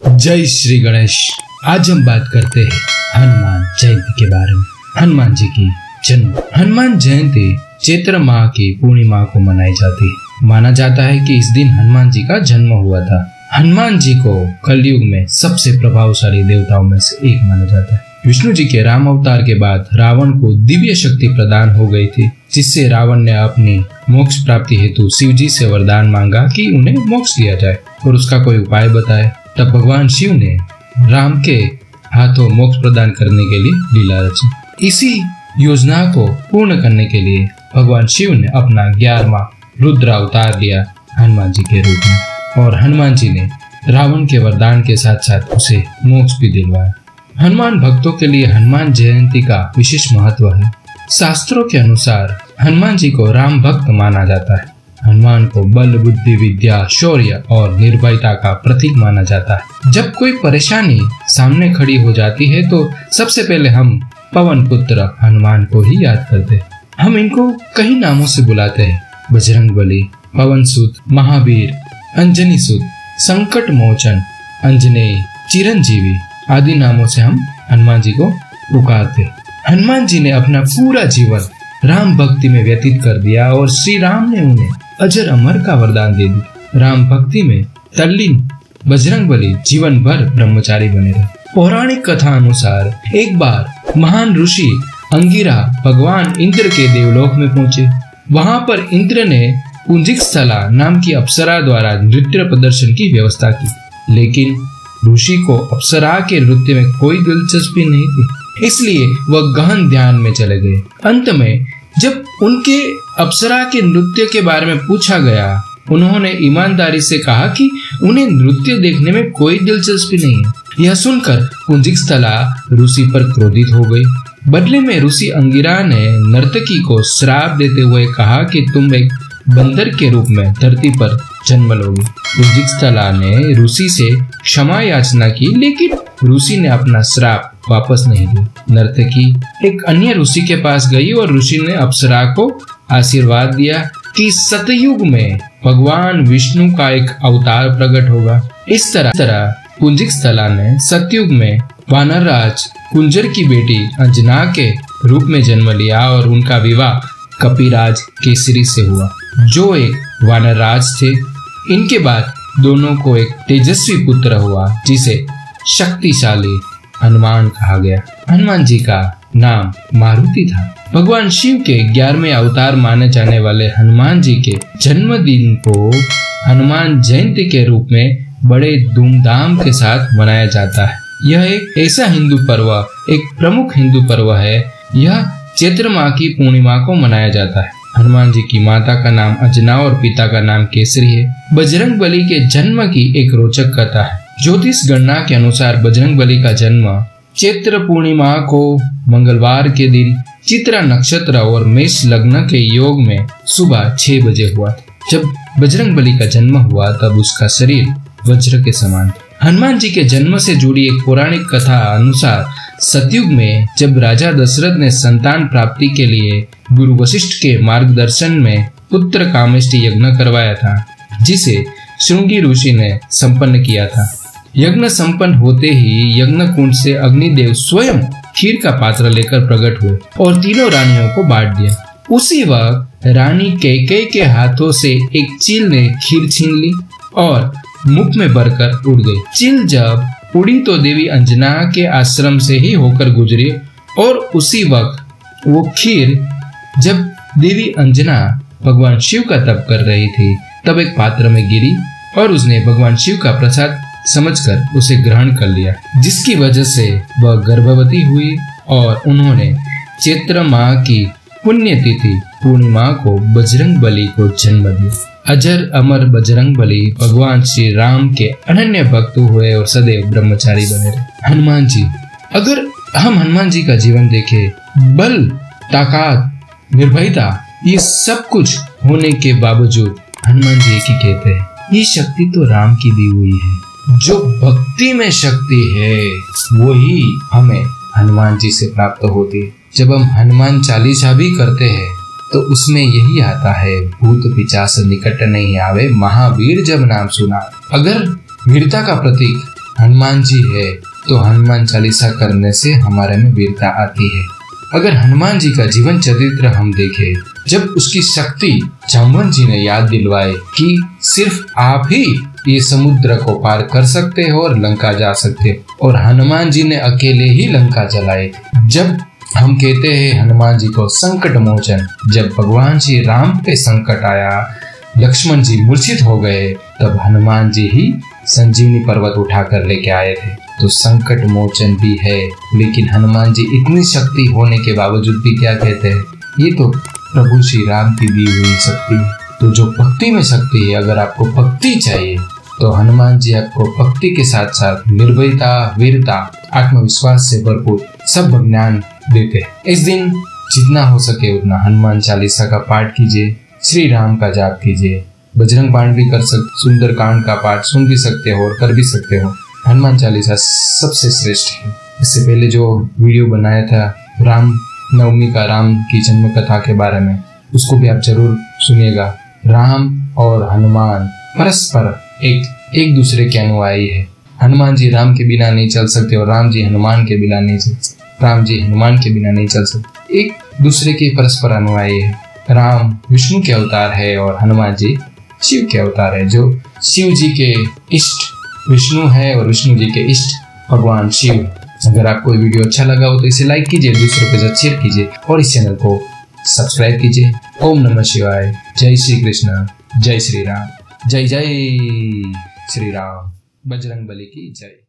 जय श्री गणेश। आज हम बात करते हैं हनुमान जयंती के बारे में। हनुमान जी की जन्म। हनुमान जयंती चैत्र माह की पूर्णिमा को मनाई जाती है। माना जाता है कि इस दिन हनुमान जी का जन्म हुआ था। हनुमान जी को कलयुग में सबसे प्रभावशाली देवताओं में से एक माना जाता है। विष्णु जी के राम अवतार के बाद रावण को दिव्य शक्ति प्रदान हो गई थी, जिससे रावण ने अपनी मोक्ष प्राप्ति हेतु शिव जी से वरदान मांगा कि उन्हें मोक्ष दिया जाए और उसका कोई उपाय बताए। तब भगवान शिव ने राम के हाथों मोक्ष प्रदान करने के लिए लीला रची। इसी योजना को पूर्ण करने के लिए भगवान शिव ने अपना 11वां रुद्र अवतार लिया हनुमान जी के रूप में, और हनुमान जी ने रावण के वरदान के साथ साथ उसे मोक्ष भी दिलवाया। हनुमान भक्तों के लिए हनुमान जयंती का विशेष महत्व है। शास्त्रों के अनुसार हनुमान जी को राम भक्त माना जाता है। हनुमान को बल, बुद्धि, विद्या, शौर्य और निर्भयता का प्रतीक माना जाता है। जब कोई परेशानी सामने खड़ी हो जाती है तो सबसे पहले हम पवन पुत्र हनुमान को ही याद करते हैं। हम इनको कई नामों से बुलाते हैं: बजरंगबली, पवन सुत, महावीर, अंजनी सुत, संकट मोचन, अंजनेय, चिरंजीवी आदि नामों से हम हनुमान जी को पुकारते। हनुमान जी ने अपना पूरा जीवन राम भक्ति में व्यतीत कर दिया और श्री राम ने उन्हें अजर अमर का वरदान दे दिया। राम भक्ति में तल्लीन बजरंगबली जीवन भर ब्रह्मचारी बने रहे। पौराणिक कथा अनुसार एक बार महान ऋषि अंगिरा भगवान इंद्र के देवलोक में पहुंचे। वहां पर इंद्र ने पुंजिकस्थला नाम की अप्सरा द्वारा नृत्य प्रदर्शन की व्यवस्था की, लेकिन ऋषि को अप्सरा के नृत्य में कोई दिलचस्पी नहीं थी, इसलिए वह गहन ध्यान में चले गए। अंत में जब उनके अप्सरा के नृत्य के बारे में पूछा गया, उन्होंने ईमानदारी से कहा कि उन्हें नृत्य देखने में कोई दिलचस्पी नहीं है। यह सुनकर पुंजिकस्थला ऋषि पर क्रोधित हो गई। बदले में ऋषि अंगिरा ने नर्तकी को श्राप देते हुए कहा कि तुम एक बंदर के रूप में धरती पर जन्म लोगे। पुंजिकस्थला ने ऋषि से क्षमा याचना की, लेकिन ऋषि ने अपना श्राप वापस नहीं दिया। नर्तकी एक अन्य ऋषि के पास गई और ऋषि ने अप्सरा को आशीर्वाद दिया कि सतयुग में भगवान विष्णु का एक अवतार प्रकट होगा। इस तरह पुंजिकस्थला ने सतयुग में वानरराज कुंजर की बेटी अंजना के रूप में जन्म लिया और उनका विवाह कपिराज केसरी से हुआ, जो एक वानरराज थे। इनके बाद दोनों को एक तेजस्वी पुत्र हुआ, जिसे शक्तिशाली हनुमान कहा गया। हनुमान जी का नाम मारुति था। भगवान शिव के 11वें अवतार माने जाने वाले हनुमान जी के जन्मदिन को हनुमान जयंती के रूप में बड़े धूमधाम के साथ मनाया जाता है। यह एक ऐसा हिंदू पर्व, एक प्रमुख हिंदू पर्व है। यह चैत्र माह की पूर्णिमा को मनाया जाता है। हनुमान जी की माता का नाम अंजना और पिता का नाम केसरी है। बजरंगबली के जन्म की एक रोचक कथा है। ज्योतिष गणना के अनुसार बजरंगबली का जन्म चैत्र पूर्णिमा को मंगलवार के दिन चित्रा नक्षत्र और मेष लग्न के योग में सुबह 6 बजे हुआ। जब बजरंगबली का जन्म हुआ तब उसका शरीर वज्र के समान था। हनुमान जी के जन्म से जुड़ी एक पौराणिक कथा अनुसार सतयुग में जब राजा दशरथ ने संतान प्राप्ति के लिए गुरु वशिष्ठ के मार्गदर्शन में पुत्र कामेष्टि यज्ञ करवाया था, जिसे श्रृंगी ऋषि ने संपन्न किया था। यज्ञ संपन्न होते ही यज्ञ कुंड से अग्निदेव स्वयं खीर का पात्र लेकर प्रकट हुए और तीनों रानियों को बांट दिया। उसी वक्त रानी कैकेयी के हाथों से एक चील ने खीर छीन ली और मुख में भरकर उड़ गई। चील जब उड़ी तो देवी अंजना के आश्रम से ही होकर गुजरी, और उसी वक्त वो खीर जब देवी अंजना भगवान शिव का तप कर रही थी तब एक पात्र में गिरी और उसने भगवान शिव का प्रसाद समझकर उसे ग्रहण कर लिया, जिसकी वजह से वह गर्भवती हुई और उन्होंने चैत्र माह की पुण्यतिथि पूर्णिमा को बजरंगबली को जन्म दिया। अजर अमर बजरंगबली भगवान श्री राम के अनन्य भक्त हुए और सदैव ब्रह्मचारी बने रहे। हनुमान जी, अगर हम हनुमान जी का जीवन देखें, बल, ताकत, निर्भयता, ये सब कुछ होने के बावजूद हनुमान जी एक ही कहते हैं, ये शक्ति तो राम की दी हुई है। जो भक्ति में शक्ति है वही हमें हनुमान जी से प्राप्त होती है। जब हम हनुमान चालीसा भी करते हैं तो उसमें यही आता है, भूत पिशाच निकट नहीं आवे, महावीर जब नाम सुना। अगर वीरता का प्रतीक हनुमान जी है तो हनुमान चालीसा करने से हमारे में वीरता आती है। अगर हनुमान जी का जीवन चरित्र हम देखें, जब उसकी शक्ति जामवंत जी ने याद दिलवाए कि सिर्फ आप ही ये समुद्र को पार कर सकते हो और लंका जा सकते हो, और हनुमान जी ने अकेले ही लंका जलाए। जब हम कहते हैं हनुमान जी को संकट मोचन, जब भगवान श्री राम पे संकट आया, लक्ष्मण जी मूर्छित हो गए, तब हनुमान जी ही संजीवनी पर्वत उठाकर लेके आए थे। तो संकट मोचन भी है, लेकिन हनुमान जी इतनी शक्ति होने के बावजूद भी क्या कहते हैं, ये तो प्रभु श्री राम की दी हुई शक्ति है। तो जो भक्ति में शक्ति है, अगर आपको भक्ति चाहिए तो हनुमान जी आपको भक्ति के साथ साथ निर्भयता, वीरता, आत्मविश्वास से भरपूर सब ज्ञान देते हैं। इस दिन जितना हो सके उतना हनुमान चालीसा का पाठ कीजिए, श्री राम का जाप कीजिए, बजरंग बाण भी कर सकते, सुंदर कांड का पाठ सुन भी सकते हो और कर भी सकते हो। हनुमान चालीसा सबसे श्रेष्ठ है। इससे पहले जो वीडियो बनाया था राम नवमी का, राम की जन्म कथा के बारे में, उसको भी आप जरूर सुनिएगा। राम और हनुमान परस्पर एक दूसरे के अनुयायी है। हनुमान जी राम के बिना नहीं चल सकते और राम जी हनुमान के बिना नहीं चल सकते, राम जी हनुमान के बिना नहीं चल सकते, एक दूसरे के परस्पर अनुयायी है। राम विष्णु के अवतार है और हनुमान जी शिव के अवतार है। जो शिव जी के इष्ट विष्णु है और विष्णु जी के इष्ट भगवान शिव। अगर आपको ये वीडियो अच्छा लगा हो तो इसे लाइक कीजिए, दूसरों के साथ शेयर कीजिए और इस चैनल को सब्सक्राइब कीजिए। ओम नमः शिवाय। जय श्री कृष्ण, जय श्री राम, जय जय श्री राम। बजरंग बली की जय।